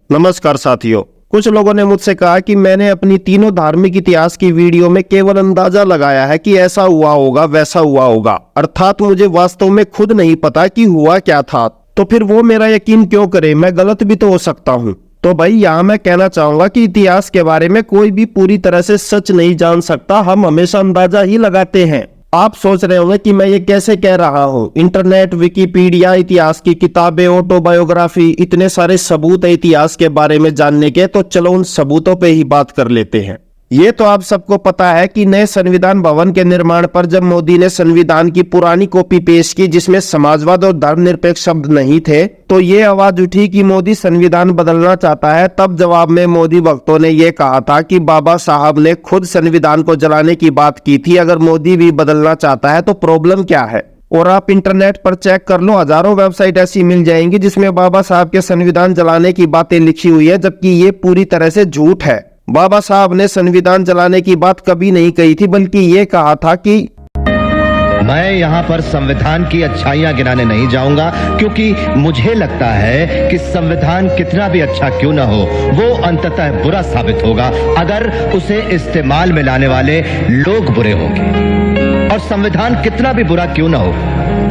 नमस्कार साथियों। कुछ लोगों ने मुझसे कहा कि मैंने अपनी तीनों धार्मिक इतिहास की वीडियो में केवल अंदाजा लगाया है कि ऐसा हुआ होगा वैसा हुआ होगा, अर्थात मुझे वास्तव में खुद नहीं पता कि हुआ क्या था। तो फिर वो मेरा यकीन क्यों करे, मैं गलत भी तो हो सकता हूँ। तो भाई यहाँ मैं कहना चाहूंगा कि इतिहास के बारे में कोई भी पूरी तरह से सच नहीं जान सकता, हम हमेशा अंदाजा ही लगाते हैं। आप सोच रहे होंगे कि मैं ये कैसे कह रहा हूँ। इंटरनेट, विकिपीडिया, इतिहास की किताबें, ऑटोबायोग्राफी, इतने सारे सबूत है इतिहास के बारे में जानने के, तो चलो उन सबूतों पे ही बात कर लेते हैं। ये तो आप सबको पता है कि नए संविधान भवन के निर्माण पर जब मोदी ने संविधान की पुरानी कॉपी पेश की जिसमें समाजवाद और धर्मनिरपेक्ष शब्द नहीं थे, तो ये आवाज उठी कि मोदी संविधान बदलना चाहता है। तब जवाब में मोदी भक्तों ने ये कहा था कि बाबा साहब ने खुद संविधान को जलाने की बात की थी, अगर मोदी भी बदलना चाहता है तो प्रॉब्लम क्या है। और आप इंटरनेट पर चेक कर लो, हजारों वेबसाइट ऐसी मिल जाएंगी जिसमें बाबा साहब के संविधान जलाने की बातें लिखी हुई है, जबकि ये पूरी तरह से झूठ है। बाबा साहब ने संविधान जलाने की बात कभी नहीं कही थी, बल्कि ये कहा था कि मैं यहाँ पर संविधान की अच्छाइयां गिनाने नहीं जाऊंगा, क्योंकि मुझे लगता है कि संविधान कितना भी अच्छा क्यों ना हो, वो अंततः बुरा साबित होगा अगर उसे इस्तेमाल में लाने वाले लोग बुरे होंगे, और संविधान कितना भी बुरा क्यों ना हो,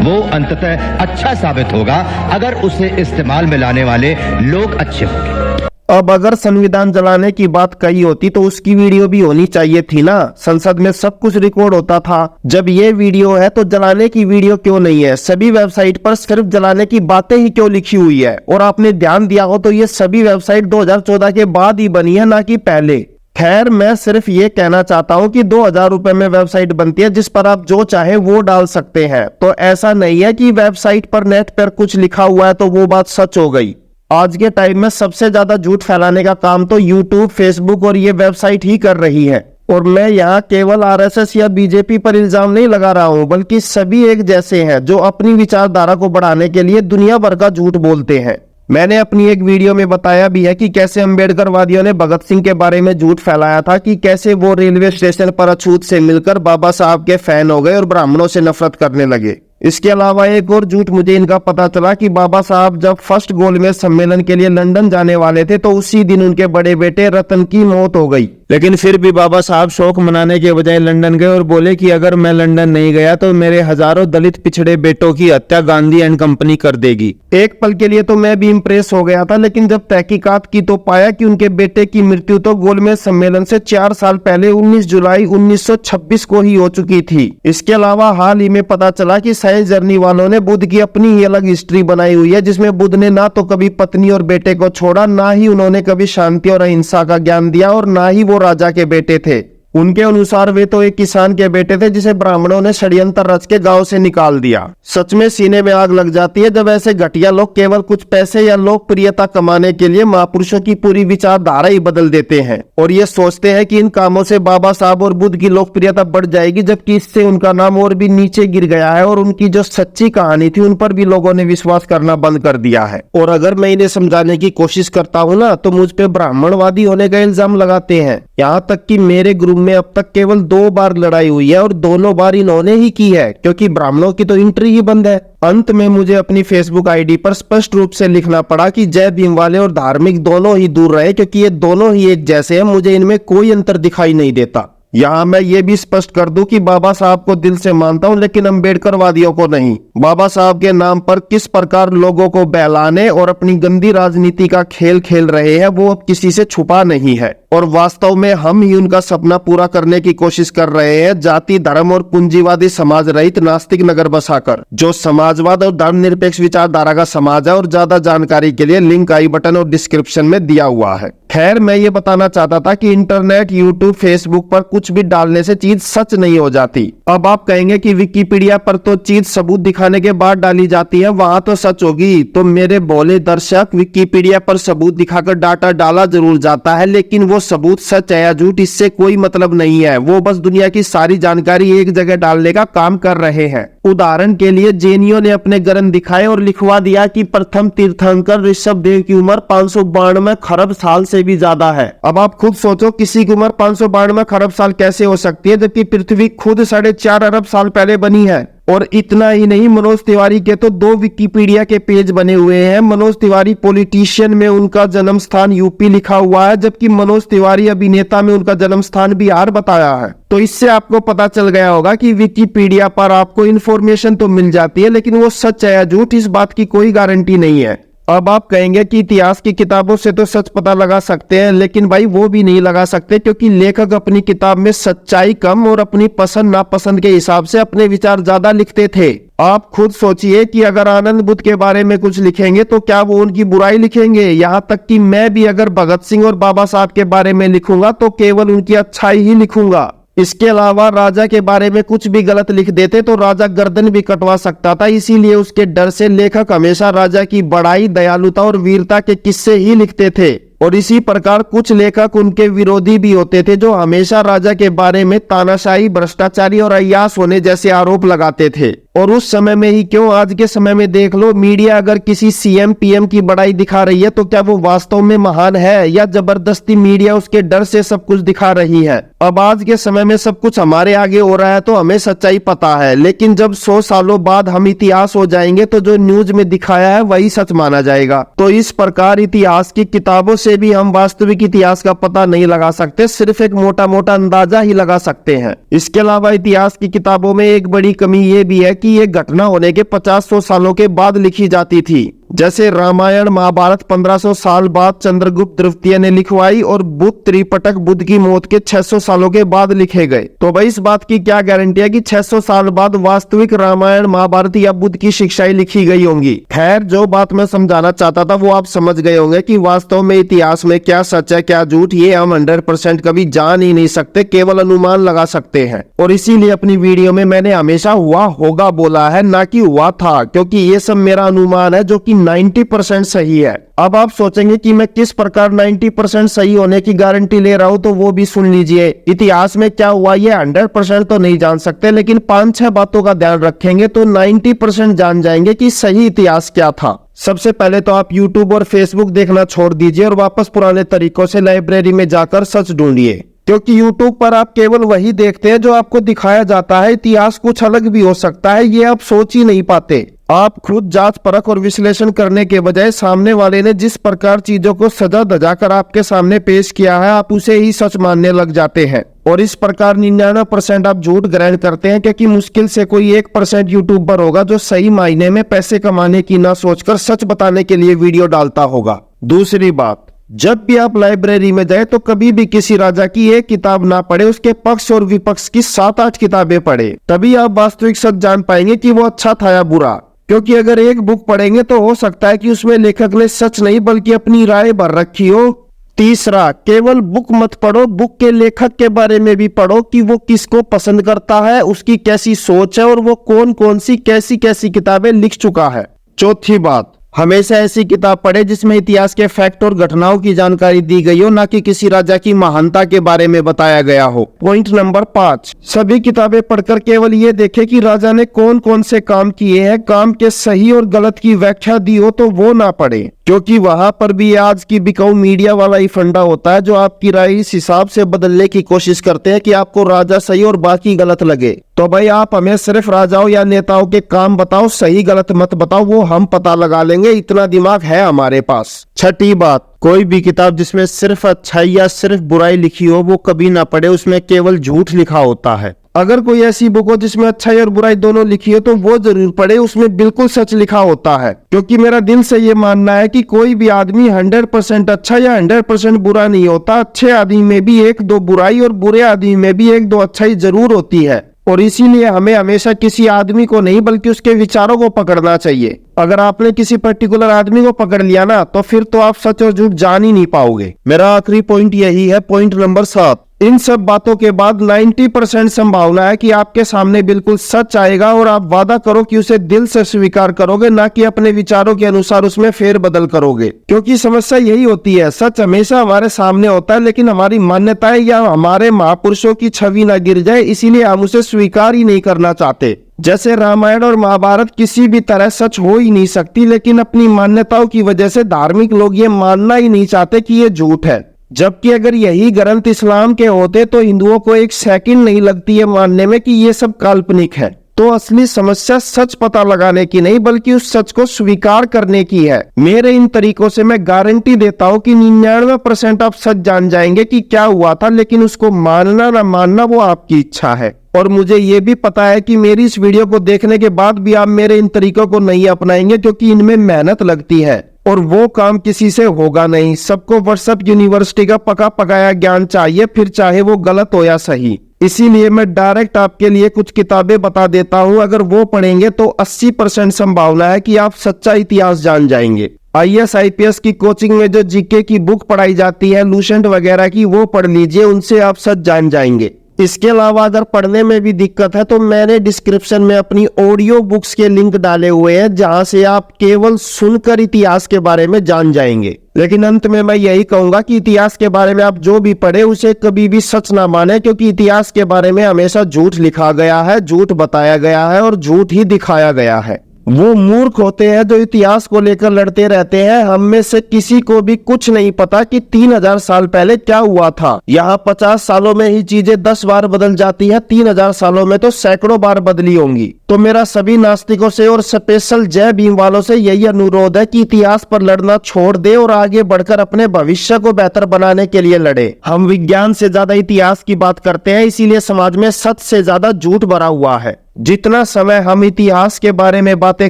वो अंततः अच्छा साबित होगा अगर उसे इस्तेमाल में लाने वाले लोग अच्छे होंगे। अब अगर संविधान जलाने की बात कही होती तो उसकी वीडियो भी होनी चाहिए थी ना, संसद में सब कुछ रिकॉर्ड होता था। जब ये वीडियो है तो जलाने की वीडियो क्यों नहीं है? सभी वेबसाइट पर सिर्फ जलाने की बातें ही क्यों लिखी हुई है? और आपने ध्यान दिया हो तो ये सभी वेबसाइट 2014 के बाद ही बनी है, ना कि पहले। खैर, मैं सिर्फ ये कहना चाहता हूँ कि 2000 रुपए में वेबसाइट बनती है जिस पर आप जो चाहे वो डाल सकते हैं। तो ऐसा नहीं है कि वेबसाइट पर नेट पर कुछ लिखा हुआ है तो वो बात सच हो गई। आज के टाइम में सबसे ज्यादा झूठ फैलाने का काम तो यूट्यूब, फेसबुक और ये वेबसाइट ही कर रही है। और मैं यहाँ केवल आरएसएस या बीजेपी पर इल्जाम नहीं लगा रहा हूँ, बल्कि सभी एक जैसे हैं जो अपनी विचारधारा को बढ़ाने के लिए दुनिया भर का झूठ बोलते हैं। मैंने अपनी एक वीडियो में बताया भी है कि कैसे अम्बेडकरवादियों ने भगत सिंह के बारे में झूठ फैलाया था कि कैसे वो रेलवे स्टेशन पर अछूत से मिलकर बाबा साहब के फैन हो गए और ब्राह्मणों से नफरत करने लगे। इसके अलावा एक और झूठ मुझे इनका पता चला कि बाबा साहब जब फर्स्ट गोलमेज सम्मेलन के लिए लंदन जाने वाले थे तो उसी दिन उनके बड़े बेटे रतन की मौत हो गई। लेकिन फिर भी बाबा साहब शोक मनाने के बजाय लंदन गए और बोले कि अगर मैं लंदन नहीं गया तो मेरे हजारों दलित पिछड़े बेटों की हत्या गांधी एंड कंपनी कर देगी। एक पल के लिए तो मैं भी इंप्रेस हो गया था, लेकिन जब तहकीकात की तो पाया कि उनके बेटे की मृत्यु तो गोलमेज सम्मेलन से 4 साल पहले 19 जुलाई 1926 को ही हो चुकी थी। इसके अलावा हाल ही में पता चला कि साइंस जर्नी वालों ने बुद्ध की अपनी ही अलग हिस्ट्री बनाई हुई है, जिसमें बुद्ध ने ना तो कभी पत्नी और बेटे को छोड़ा, ना ही उन्होंने कभी शांति और अहिंसा का ज्ञान दिया, और ना ही वो राजा के बेटे थे। उनके अनुसार वे तो एक किसान के बेटे थे जिसे ब्राह्मणों ने षड्यंत्र रच के गांव से निकाल दिया। सच में सीने में आग लग जाती है जब ऐसे घटिया लोग केवल कुछ पैसे या लोकप्रियता कमाने के लिए महापुरुषों की पूरी विचारधारा ही बदल देते हैं और ये सोचते हैं कि इन कामों से बाबा साहब और बुद्ध की लोकप्रियता बढ़ जाएगी, जबकि इससे उनका नाम और भी नीचे गिर गया है और उनकी जो सच्ची कहानी थी उन पर भी लोगों ने विश्वास करना बंद कर दिया है। और अगर मैं इन्हें समझाने की कोशिश करता हूँ ना तो मुझ पे ब्राह्मणवादी होने का इल्जाम लगाते हैं। यहाँ तक कि मेरे ग्रुप में अब तक केवल 2 बार लड़ाई हुई है और दोनों बार इन्होंने ही की है, क्योंकि ब्राह्मणों की तो एंट्री ही बंद है। अंत में मुझे अपनी फेसबुक आईडी पर स्पष्ट रूप से लिखना पड़ा कि जय भीम वाले और धार्मिक दोनों ही दूर रहे, क्योंकि ये दोनों ही एक जैसे हैं, मुझे इनमें कोई अंतर दिखाई नहीं देता। यहाँ मैं ये भी स्पष्ट कर दूं कि बाबा साहब को दिल से मानता हूं, लेकिन अम्बेडकरवादियों को नहीं। बाबा साहब के नाम पर किस प्रकार लोगों को बहलाने और अपनी गंदी राजनीति का खेल खेल रहे हैं वो अब किसी से छुपा नहीं है, और वास्तव में हम ही उनका सपना पूरा करने की कोशिश कर रहे हैं, जाति, धर्म और पूंजीवादी समाज रहित नास्तिक नगर बसाकर, जो समाजवाद और धर्मनिरपेक्ष विचारधारा का समाज है। और ज्यादा जानकारी के लिए लिंक आई बटन और डिस्क्रिप्शन में दिया हुआ है। खैर, मैं ये बताना चाहता था कि इंटरनेट, यूट्यूब, फेसबुक पर कुछ भी डालने से चीज सच नहीं हो जाती। अब आप कहेंगे कि विकिपीडिया पर तो चीज सबूत दिखाने के बाद डाली जाती है, वहां तो सच होगी। तो मेरे बोले दर्शक, विकिपीडिया पर सबूत दिखाकर डाटा डाला जरूर जाता है, लेकिन वो सबूत सच है या झूठ इससे कोई मतलब नहीं है। वो बस दुनिया की सारी जानकारी एक जगह डालने का काम कर रहे हैं। उदाहरण के लिए जैनियों ने अपने ग्रंथ दिखाए और लिखवा दिया कि प्रथम तीर्थंकर ऋषभ देव की उम्र 592 खरब साल से भी ज्यादा है। अब आप खुद सोचो, किसी की उम्र 592 खरब साल कैसे हो सकती है, जबकि पृथ्वी खुद 4.5 अरब साल पहले बनी है। और इतना ही नहीं, मनोज तिवारी के तो 2 विकिपीडिया के पेज बने हुए हैं। मनोज तिवारी पॉलिटिशियन में उनका जन्म स्थान यूपी लिखा हुआ है, जबकि मनोज तिवारी अभिनेता में उनका जन्म स्थान बिहार बताया है। तो इससे आपको पता चल गया होगा कि विकिपीडिया पर आपको इन्फॉर्मेशन तो मिल जाती है, लेकिन वो सच है या झूठ इस बात की कोई गारंटी नहीं है। अब आप कहेंगे कि इतिहास की किताबों से तो सच पता लगा सकते हैं, लेकिन भाई वो भी नहीं लगा सकते, क्योंकि लेखक अपनी किताब में सच्चाई कम और अपनी पसंद नापसंद के हिसाब से अपने विचार ज्यादा लिखते थे। आप खुद सोचिए कि अगर आनंद बुद्ध के बारे में कुछ लिखेंगे तो क्या वो उनकी बुराई लिखेंगे? यहाँ तक कि मैं भी अगर भगत सिंह और बाबा साहब के बारे में लिखूंगा तो केवल उनकी अच्छाई ही लिखूंगा। इसके अलावा राजा के बारे में कुछ भी गलत लिख देते तो राजा गर्दन भी कटवा सकता था, इसीलिए उसके डर से लेखक हमेशा राजा की बड़ाई, दयालुता और वीरता के किस्से ही लिखते थे। और इसी प्रकार कुछ लेखक उनके विरोधी भी होते थे, जो हमेशा राजा के बारे में तानाशाही, भ्रष्टाचारी और अय्याश होने जैसे आरोप लगाते थे। और उस समय में ही क्यों, आज के समय में देख लो, मीडिया अगर किसी सीएम पीएम की बड़ाई दिखा रही है तो क्या वो वास्तव में महान है, या जबरदस्ती मीडिया उसके डर से सब कुछ दिखा रही है? अब आज के समय में सब कुछ हमारे आगे हो रहा है तो हमें सच्चाई पता है, लेकिन जब 100 सालों बाद हम इतिहास हो जाएंगे तो जो न्यूज में दिखाया है वही सच माना जाएगा। तो इस प्रकार इतिहास की किताबों से भी हम वास्तविक इतिहास का पता नहीं लगा सकते, सिर्फ एक मोटा मोटा अंदाजा ही लगा सकते हैं। इसके अलावा इतिहास की किताबों में एक बड़ी कमी ये भी है कि ये घटना होने के 50-100 सालों के बाद लिखी जाती थी। जैसे रामायण महाभारत 1500 साल बाद चंद्रगुप्त द्वितीय ने लिखवाई और बुद्ध त्रिपिटक बुद्ध की मौत के 600 सालों के बाद लिखे गए। तो भाई इस बात की क्या गारंटी है कि 600 साल बाद वास्तविक रामायण महाभारत या बुद्ध की शिक्षाएं लिखी गई होंगी? खैर, जो बात मैं समझाना चाहता था वो आप समझ गए होंगे कि वास्तव में इतिहास में क्या सच है क्या झूठ, ये हम 100% कभी जान ही नहीं सकते, केवल अनुमान लगा सकते हैं। और इसीलिए अपनी वीडियो में मैंने हमेशा हुआ होगा बोला है, ना कि हुआ था, क्योंकि ये सब मेरा अनुमान है जो कि 90% सही है। अब आप सोचेंगे कि मैं किस प्रकार 90% सही होने की गारंटी ले रहा हूं, तो वो भी सुन लीजिए। इतिहास में क्या हुआ ये 100% तो नहीं जान सकते, लेकिन 5-6 बातों का ध्यान रखेंगे तो 90% जान जाएंगे कि सही इतिहास क्या था। सबसे पहले तो आप YouTube और Facebook देखना छोड़ दीजिए और वापस पुराने तरीकों से लाइब्रेरी में जाकर सच ढूंढिए, क्योंकि YouTube पर आप केवल वही देखते हैं जो आपको दिखाया जाता है। इतिहास कुछ अलग भी हो सकता है, ये आप सोच ही नहीं पाते। आप खुद जांच परख और विश्लेषण करने के बजाय सामने वाले ने जिस प्रकार चीजों को सजा धजा कर आपके सामने पेश किया है, आप उसे ही सच मानने लग जाते हैं। और इस प्रकार 99% आप झूठ ग्रहण करते हैं, क्योंकि मुश्किल से कोई 1% यूट्यूबर होगा जो सही मायने में पैसे कमाने की ना सोचकर सच बताने के लिए वीडियो डालता होगा। दूसरी बात, जब भी आप लाइब्रेरी में जाए तो कभी भी किसी राजा की एक किताब ना पढ़े, उसके पक्ष और विपक्ष की 7-8 किताबें पढ़े, तभी आप वास्तविक सच जान पाएंगे कि वो अच्छा था या बुरा। क्योंकि अगर एक बुक पढ़ेंगे तो हो सकता है कि उसमें लेखक ने सच नहीं बल्कि अपनी राय भर रखी हो। तीसरा, केवल बुक मत पढ़ो, बुक के लेखक के बारे में भी पढ़ो कि वो किसको पसंद करता है, उसकी कैसी सोच है और वो कौन कौन सी कैसी कैसी किताबें लिख चुका है। चौथी बात, हमेशा ऐसी किताब पढ़े जिसमें इतिहास के फैक्ट और घटनाओं की जानकारी दी गई हो, ना कि किसी राजा की महानता के बारे में बताया गया हो। पॉइंट नंबर 5, सभी किताबें पढ़कर केवल ये देखे कि राजा ने कौन कौन से काम किए हैं, काम के सही और गलत की व्याख्या दी हो तो वो ना पढ़े, क्योंकि वहां पर भी आज की बिकाऊ मीडिया वाला ही फंडा होता है, जो आपकी राय इस हिसाब से बदलने की कोशिश करते हैं कि आपको राजा सही और बाकी गलत लगे। तो भाई आप हमें सिर्फ राजाओं या नेताओं के काम बताओ, सही गलत मत बताओ, वो हम पता लगा लेंगे, इतना दिमाग है हमारे पास। छठी बात, कोई भी किताब जिसमें सिर्फ अच्छाई या सिर्फ बुराई लिखी हो वो कभी ना पढ़े, उसमें केवल झूठ लिखा होता है। अगर कोई ऐसी बुक हो जिसमें अच्छाई और बुराई दोनों लिखी हो तो वो जरूर पढ़े, उसमें बिल्कुल सच लिखा होता है। क्योंकि मेरा दिल से ये मानना है कि कोई भी आदमी 100% अच्छा या 100% बुरा नहीं होता। अच्छे आदमी में भी 1-2 बुराई और बुरे आदमी में भी 1-2 अच्छाई जरूर होती है। और इसीलिए हमें हमेशा किसी आदमी को नहीं बल्कि उसके विचारों को पकड़ना चाहिए। अगर आपने किसी पर्टिकुलर आदमी को पकड़ लिया ना, तो फिर तो आप सच और झूठ जान ही नहीं पाओगे। मेरा आखिरी पॉइंट यही है, पॉइंट नंबर 7। इन सब बातों के बाद 90% संभावना है कि आपके सामने बिल्कुल सच आएगा और आप वादा करो कि उसे दिल से स्वीकार करोगे, ना कि अपने विचारों के अनुसार उसमें फेर बदल करोगे। क्योंकि समस्या यही होती है, सच हमेशा हमारे सामने होता है, लेकिन हमारी मान्यताएं या हमारे महापुरुषों की छवि ना गिर जाए, इसीलिए हम उसे स्वीकार ही नहीं करना चाहते। जैसे रामायण और महाभारत किसी भी तरह सच हो ही नहीं सकती, लेकिन अपनी मान्यताओं की वजह से धार्मिक लोग ये मानना ही नहीं चाहते कि ये झूठ है। जबकि अगर यही ग्रंथ इस्लाम के होते तो हिंदुओं को एक सेकंड नहीं लगती है मानने में कि ये सब काल्पनिक है। तो असली समस्या सच पता लगाने की नहीं बल्कि उस सच को स्वीकार करने की है। मेरे इन तरीकों से मैं गारंटी देता हूँ कि 99% आप सच जान जाएंगे कि क्या हुआ था, लेकिन उसको मानना ना मानना वो आपकी इच्छा है। और मुझे ये भी पता है कि मेरी इस वीडियो को देखने के बाद भी आप मेरे इन तरीकों को नहीं अपनाएंगे, क्योंकि इनमें मेहनत लगती है और वो काम किसी से होगा नहीं। सबको व्हाट्सएप यूनिवर्सिटी का पका पकाया ज्ञान चाहिए, फिर चाहे वो गलत हो या सही। इसीलिए मैं डायरेक्ट आपके लिए कुछ किताबें बता देता हूँ, अगर वो पढ़ेंगे तो 80% संभावना है कि आप सच्चा इतिहास जान जाएंगे। IAS IPS की कोचिंग में जो जीके की बुक पढ़ाई जाती है, लूसेंट वगैरह की, वो पढ़ लीजिए, उनसे आप सच जान जाएंगे। इसके अलावा अगर पढ़ने में भी दिक्कत है तो मैंने डिस्क्रिप्शन में अपनी ऑडियो बुक्स के लिंक डाले हुए हैं, जहां से आप केवल सुनकर इतिहास के बारे में जान जाएंगे। लेकिन अंत में मैं यही कहूंगा कि इतिहास के बारे में आप जो भी पढ़े उसे कभी भी सच ना माने, क्योंकि इतिहास के बारे में हमेशा झूठ लिखा गया है, झूठ बताया गया है और झूठ ही दिखाया गया है। वो मूर्ख होते हैं जो इतिहास को लेकर लड़ते रहते हैं। हम में से किसी को भी कुछ नहीं पता कि 3000 साल पहले क्या हुआ था। यहाँ 50 सालों में ही चीजें 10 बार बदल जाती है, 3000 सालों में तो सैकड़ों बार बदली होंगी। तो मेरा सभी नास्तिकों से और स्पेशल जय भीम वालों से यही अनुरोध है कि इतिहास पर लड़ना छोड़ दे और आगे बढ़कर अपने भविष्य को बेहतर बनाने के लिए लड़े। हम विज्ञान से ज्यादा इतिहास की बात करते हैं, इसीलिए समाज में सच से ज्यादा झूठ भरा हुआ है। जितना समय हम इतिहास के बारे में बातें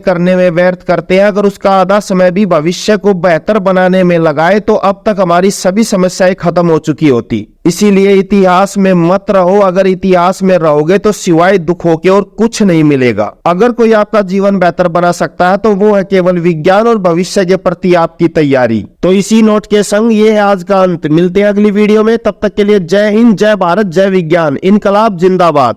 करने में व्यर्थ करते हैं, अगर उसका आधा समय भी भविष्य को बेहतर बनाने में लगाए तो अब तक हमारी सभी समस्याएं खत्म हो चुकी होती। इसीलिए इतिहास में मत रहो। अगर इतिहास में रहोगे तो सिवाय दुखों के और कुछ नहीं मिलेगा। अगर कोई आपका जीवन बेहतर बना सकता है तो वो है केवल विज्ञान और भविष्य के प्रति आपकी तैयारी। तो इसी नोट के संग ये है आज का अंत। मिलते हैं अगली वीडियो में, तब तक के लिए जय हिंद, जय भारत, जय विज्ञान, इनकलाब जिंदाबाद।